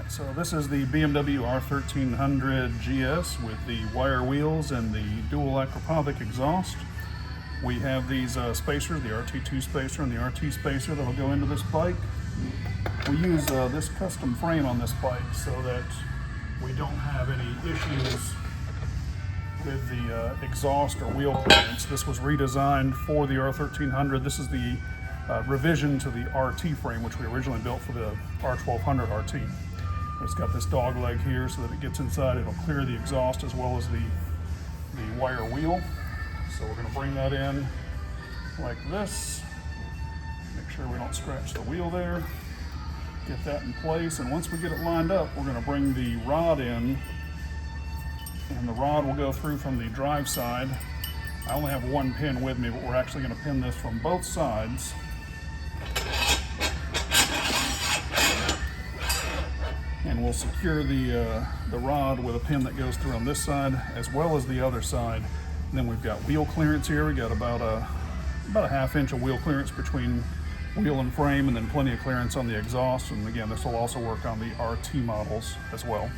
So this is the BMW R1300GS with the wire wheels and the dual acropothic exhaust. We have these spacers, the RT2 spacer and the RT spacer that will go into this bike. We use this custom frame on this bike so that we don't have any issues with the exhaust or wheel clearance. This was redesigned for the R1300. This is the revision to the RT frame, which we originally built for the R1200RT. It's got this dog leg here so that it gets inside. It'll clear the exhaust as well as the wire wheel. So we're going to bring that in like this. Make sure we don't scratch the wheel there. Get that in place, and once we get it lined up, we're going to bring the rod in, and the rod will go through from the drive side. I only have one pin with me, but we're actually going to pin this from both sides. And we'll secure the rod with a pin that goes through on this side as well as the other side. And then we've got wheel clearance here. We got about a ½ inch of wheel clearance between wheel and frame, and then plenty of clearance on the exhaust. And again, this will also work on the RT models as well.